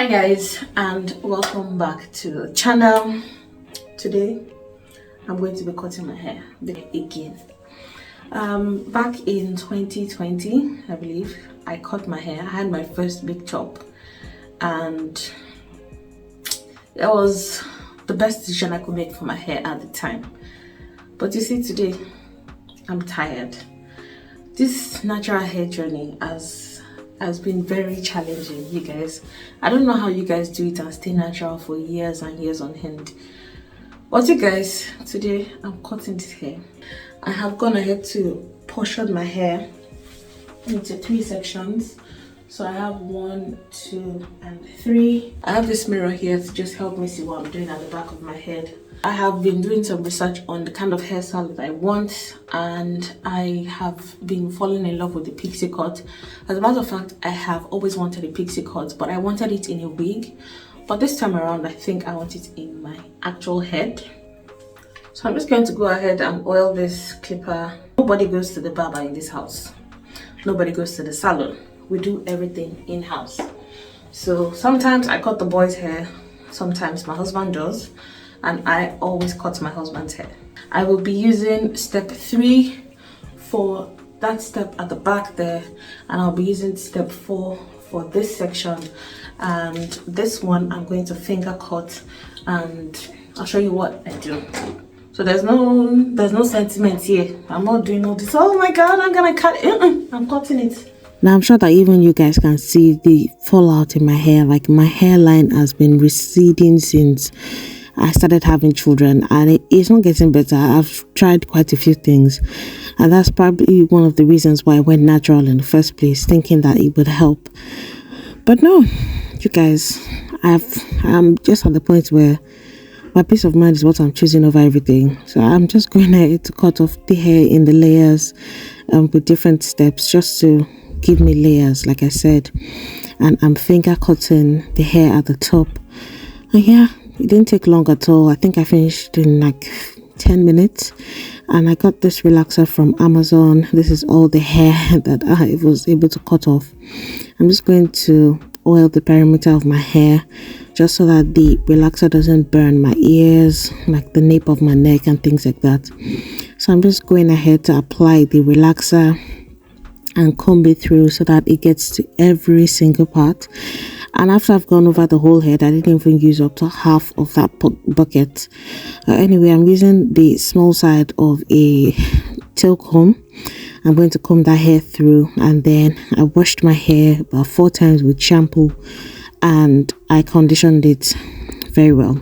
Guys, and welcome back to the channel. Today I'm going to be cutting my hair again. Back in 2020, I believe, I cut my hair. I had my first big chop and it was the best decision I could make for my hair at the time. But you see, today I'm tired. This natural hair journey has been very challenging, you guys. I don't know how you guys do it and stay natural for years and years on end. But you guys, today I'm cutting this hair. I have gone ahead to portion my hair into 3 sections. So I have 1, 2, and 3. I have this mirror here to just help me see what I'm doing at the back of my head. I have been doing some research on the kind of hairstyle that I want, and I have been falling in love with the pixie cut. As a matter of fact, I have always wanted a pixie cut, but I wanted it in a wig. But this time around, I think I want it in my actual head. So I'm just going to go ahead and oil this clipper. Nobody goes to the barber in this house. Nobody goes to the salon. We do everything in-house. So sometimes I cut the boys' hair, sometimes my husband does, and I always cut my husband's hair. I will be using step 3 for that step at the back there, and I'll be using step 4 for this section, and this one I'm going to finger cut, and I'll show you what I do. So there's no sentiment here. I'm not doing all this, oh my god, I'm gonna cut it. I'm cutting it. Now I'm sure that even you guys can see the fallout in my hair. Like, my hairline has been receding since I started having children, and it's not getting better. I've tried quite a few things, and that's probably one of the reasons why I went natural in the first place, thinking that it would help. But no, you guys, I'm just at the point where my peace of mind is what I'm choosing over everything. So I'm just going ahead to cut off the hair in the layers with different steps, just to give me layers, like I said. And I'm finger cutting the hair at the top, and yeah, it didn't take long at all. I think I finished in like 10 minutes, and I got this relaxer from Amazon. This is all the hair that I was able to cut off. I'm just going to oil the perimeter of my hair, just so that the relaxer doesn't burn my ears, like the nape of my neck and things like that. So I'm just going ahead to apply the relaxer and comb it through so that it gets to every single part. And after I've gone over the whole head, I didn't even use up to half of that bucket. Anyway, I'm using the small side of a tail comb. I'm going to comb that hair through, and then I washed my hair about 4 times with shampoo, and I conditioned it very well.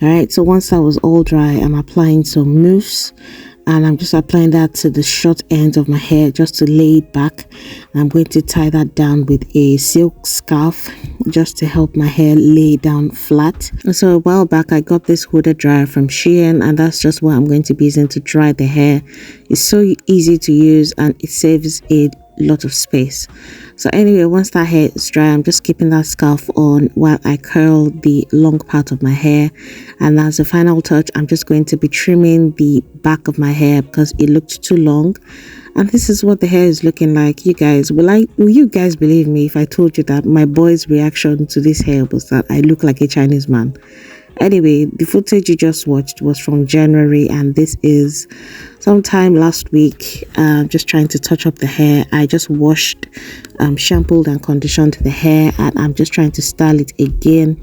Alright, so once that was all dry, I'm applying some mousse, and I'm just applying that to the short end of my hair just to lay it back. I'm going to tie that down with a silk scarf just to help my hair lay down flat. And so a while back I got this hooded dryer from Shein, and that's just what I'm going to be using to dry the hair. It's so easy to use and it saves a lot of space. So anyway, once that hair is dry, I'm just keeping that scarf on while I curl the long part of my hair. And as a final touch, I'm just going to be trimming the back of my hair because it looked too long. And this is what the hair is looking like. You guys, will you guys believe me if I told you that my boy's reaction to this hair was that I look like a Chinese man? Anyway, the footage you just watched was from January, and this is sometime last week. Just trying to touch up the hair. I just washed, shampooed and conditioned the hair, and I'm just trying to style it again.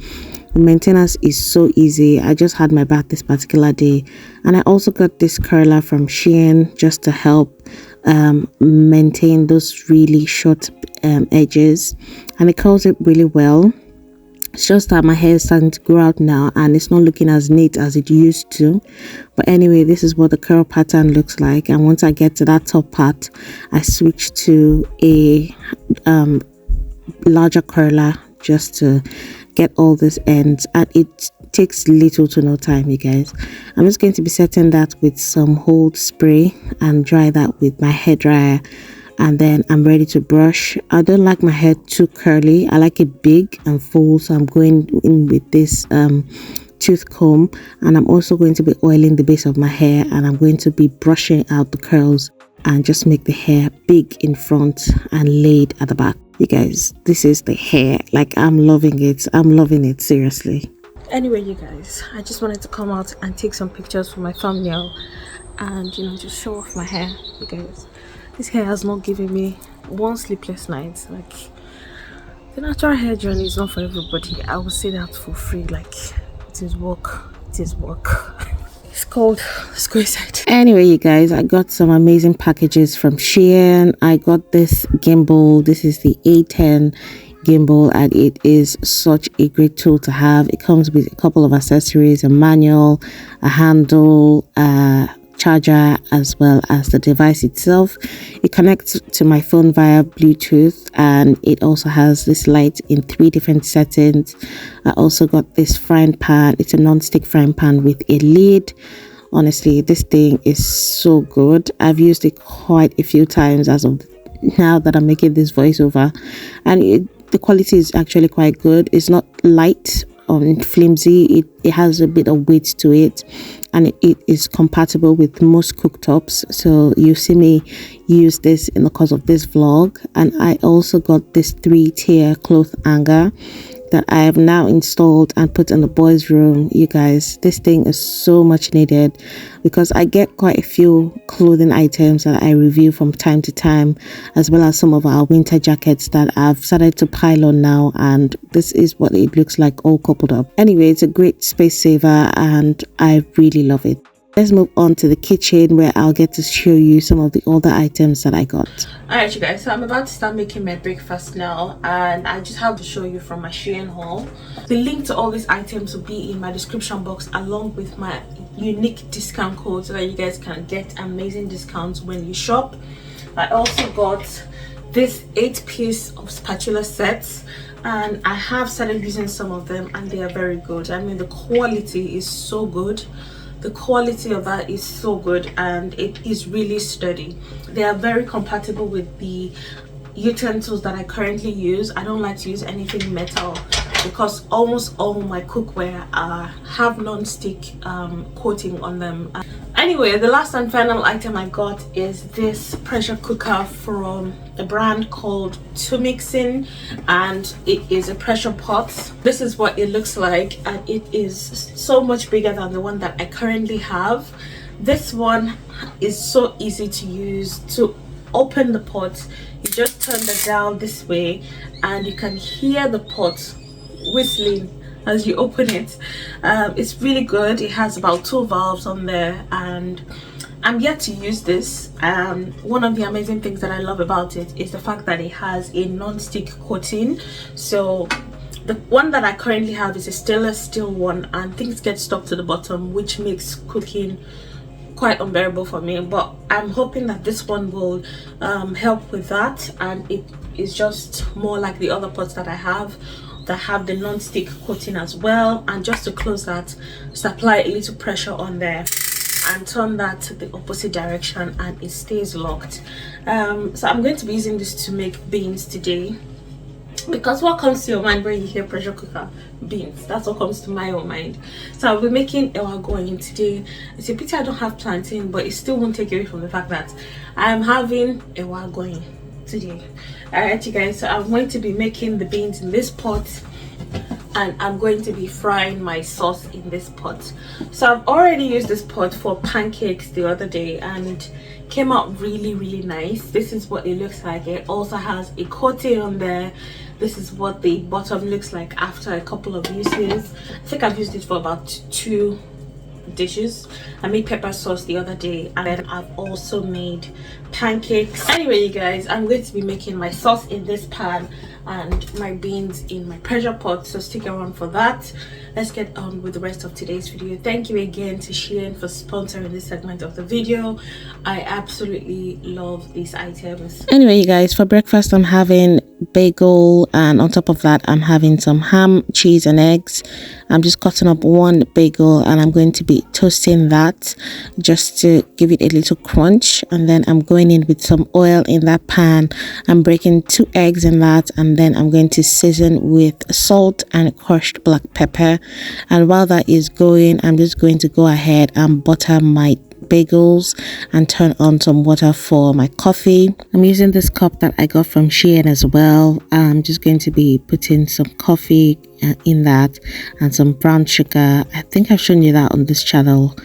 The maintenance is so easy. I just had my bath this particular day, and I also got this curler from Shein just to help maintain those really short edges, and it curls it really well. It's just that my hair is starting to grow out now, and it's not looking as neat as it used to. But anyway, this is what the curl pattern looks like. And once I get to that top part, I switch to a larger curler just to get all these ends, and it takes little to no time, you guys. I'm just going to be setting that with some hold spray and dry that with my hair dryer, and then I'm ready to brush. I don't like my hair too curly. I like it big and full, so I'm going in with this tooth comb, and I'm also going to be oiling the base of my hair, and I'm going to be brushing out the curls and just make the hair big in front and laid at the back. You guys, this is the hair. Like, I'm loving it. I'm loving it, seriously. Anyway, you guys, I just wanted to come out and take some pictures for my thumbnail and, you know, just show off my hair, because this hair has not given me one sleepless night. Like, the natural hair journey is not for everybody. I will say that for free. Like, it is work. It is work. It's cold. Let's go inside. Anyway, you guys, I got some amazing packages from Shein. I got this gimbal. This is the A10 gimbal, and it is such a great tool to have. It comes with a couple of accessories, a manual, a handle, a charger, as well as the device itself. It connects to my phone via Bluetooth, and it also has this light in 3 different settings. I also got this frying pan. It's a non-stick frying pan with a lid. Honestly, this thing is so good. I've used it quite a few times as of now that I'm making this voiceover, and the quality is actually quite good. It's not light or flimsy. It has a bit of weight to it, and it is compatible with most cooktops. So you see me use this in the course of this vlog. And I also got this 3-tier cloth hanger that I have now installed and put in the boys' room. You guys, this thing is so much needed, because I get quite a few clothing items that I review from time to time, as well as some of our winter jackets that I've started to pile on now, and this is what it looks like all coupled up. Anyway, it's a great space saver and I really love it. Let's move on to the kitchen, where I'll get to show you some of the other items that I got. Alright, you guys, so I'm about to start making my breakfast now, and I just have to show you from my Shein haul. The link to all these items will be in my description box, along with my unique discount code, so that you guys can get amazing discounts when you shop. I also got this 8-piece of spatula sets, and I have started using some of them, and they are very good. I mean, the quality is so good. The quality of that is so good, and it is really sturdy. They are very compatible with the utensils that I currently use. I don't like to use anything metal, because almost all my cookware have non-stick coating on them. Anyway, the last and final item I got is this pressure cooker from a brand called Tumixin, and it is a pressure pot. This is what it looks like, and it is so much bigger than the one that I currently have. This one is so easy to use. To open the pot, you just turn the dial this way, and you can hear the pot whistling as you open it. It's really good. It has about 2 valves on there, and I'm yet to use this. One of the amazing things that I love about it is the fact that it has a non-stick coating. So the one that I currently have is a stainless steel one, and things get stuck to the bottom, which makes cooking quite unbearable for me. But I'm hoping that this one will help with that, and it is just more like the other pots that I have that have the non-stick coating as well. And just to close that, just apply a little pressure on there and turn that to the opposite direction, and it stays locked. So I'm going to be using this to make beans today, because what comes to your mind when you hear pressure cooker? Beans. That's what comes to my own mind. So I'll be making ewa going today. It's a pity I don't have plantain, but it still won't take away from the fact that I'm having ewa going today. Alright, you guys, so I'm going to be making the beans in this pot, and I'm going to be frying my sauce in this pot. So I've already used this pot for pancakes the other day, and it came out really nice. This is what it looks like. It also has a coating on there. This is what the bottom looks like after a couple of uses. I think I've used it for about 2 dishes. I made pepper sauce the other day, and then I've also made pancakes. Anyway, you guys, I'm going to be making my sauce in this pan and my beans in my pressure pot, so stick around for that. Let's get on with the rest of today's video. Thank you again to Shein for sponsoring this segment of the video. I absolutely love these items. Anyway, you guys, for breakfast I'm having bagel, and on top of that I'm having some ham, cheese and eggs. I'm just cutting up 1 bagel, and I'm going to be toasting that just to give it a little crunch, and then I'm going in with some oil in that pan. I'm breaking 2 eggs in that, and then I'm going to season with salt and crushed black pepper. And while that is going, I'm just going to go ahead and butter my bagels and turn on some water for my coffee. I'm using this cup that I got from Shein as well. I'm just going to be putting some coffee in that and some brown sugar. I think I've shown you that on this channel.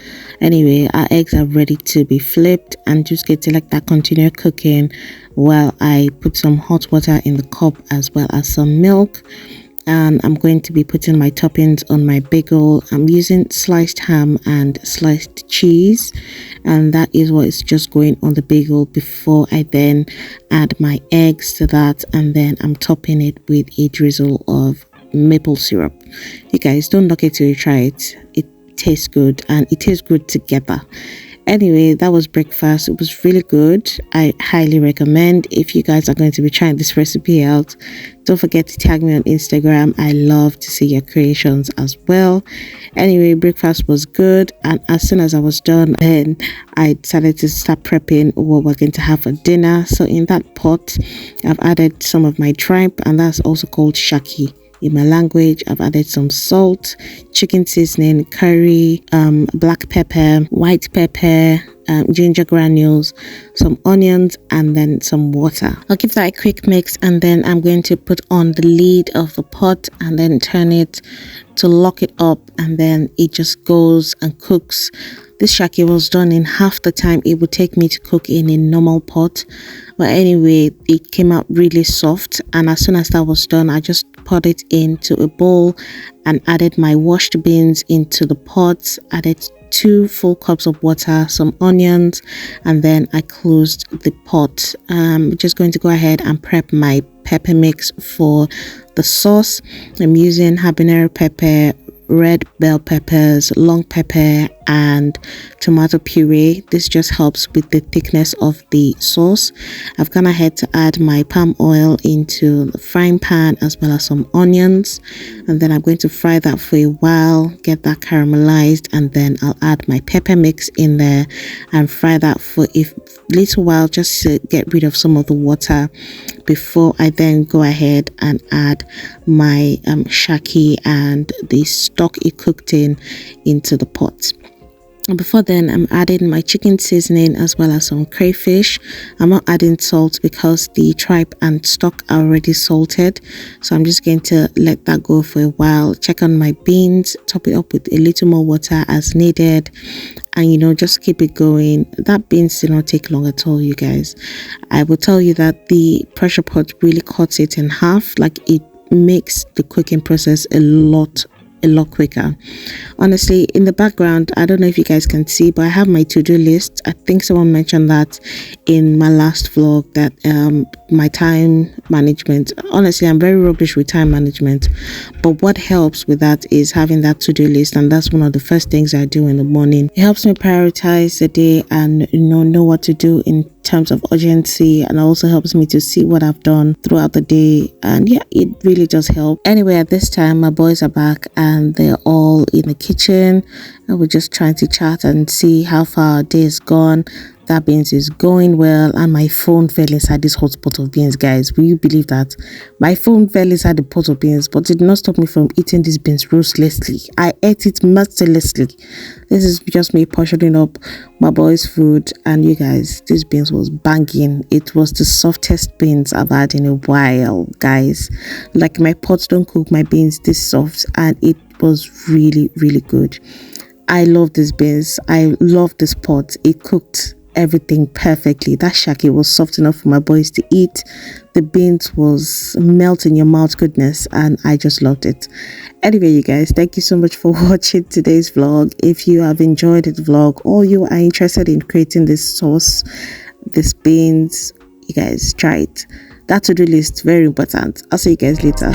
Anyway, our eggs are ready to be flipped, and just get to let that continue cooking while I put some hot water in the cup as well as some milk. And I'm going to be putting my toppings on my bagel. I'm using sliced ham and sliced cheese, and that is what is just going on the bagel before I then add my eggs to that, and then I'm topping it with a drizzle of maple syrup. You guys, don't knock it till you try it. It tastes good, and it tastes good together. Anyway, that was breakfast. It was really good. I highly recommend. If you guys are going to be trying this recipe out, don't forget to tag me on Instagram. I love to see your creations as well. Anyway, breakfast was good, and as soon as I was done, then I decided to start prepping what we're going to have for dinner. So in that pot, I've added some of my tripe, and that's also called shaki in my language. I've added some salt, chicken seasoning, curry, black pepper, white pepper, ginger granules, some onions, and then some water. I'll give that a quick mix, and then I'm going to put on the lid of the pot and then turn it to lock it up, and then it just goes and cooks. This shaki was done in half the time it would take me to cook in a normal pot. But anyway, it came out really soft, and as soon as that was done, I just poured it into a bowl and added my washed beans into the pot, added 2 full cups of water, some onions, and then I closed the pot. I'm just going to go ahead and prep my pepper mix for the sauce. I'm using habanero pepper, red bell peppers, long pepper, and tomato puree. This just helps with the thickness of the sauce. I've gone ahead to add my palm oil into the frying pan as well as some onions, and then I'm going to fry that for a while, get that caramelized, and then I'll add my pepper mix in there and fry that for a little while just to get rid of some of the water before I then go ahead and add my shaki and the stock it cooked in into the pot. And before then, I'm adding my chicken seasoning as well as some crayfish. I'm not adding salt because the tripe and stock are already salted, so I'm just going to let that go for a while. Check on my beans, top it up with a little more water as needed, and just keep it going. That beans did not take long at all, you guys. I will tell you that the pressure pot really cuts it in half. Like, it makes the cooking process a lot quicker. Honestly, in the background, I don't know if you guys can see, but I have my to-do list. I think someone mentioned that in my last vlog, that my time management. Honestly, I'm very rubbish with time management, but what helps with that is having that to-do list, and that's one of the first things I do in the morning. It helps me prioritize the day and know what to do in terms of urgency, and also helps me to see what I've done throughout the day. And yeah, it really does help. Anyway, at this time, my boys are back and they're all in the kitchen, and we're just trying to chat and see how far our day is gone. That beans is going well, and my phone fell inside this hot pot of beans, guys. Will you believe that? My phone fell inside the pot of beans, but it did not stop me from eating these beans ruthlessly. I ate it mercilessly. This is just me portioning up my boys' food, and you guys, this beans was banging. It was the softest beans I've had in a while, guys. Like, my pots don't cook my beans this soft, and it was really good. I love these beans. I love this pot. It cooked everything perfectly. That shaki was soft enough for my boys to eat. The beans was melt in your mouth goodness, and I just loved it. Anyway, you guys, thank you so much for watching today's vlog. If you have enjoyed the vlog, or you are interested in creating this sauce, these beans, you guys try it. That to-do list, very important. I'll see you guys later.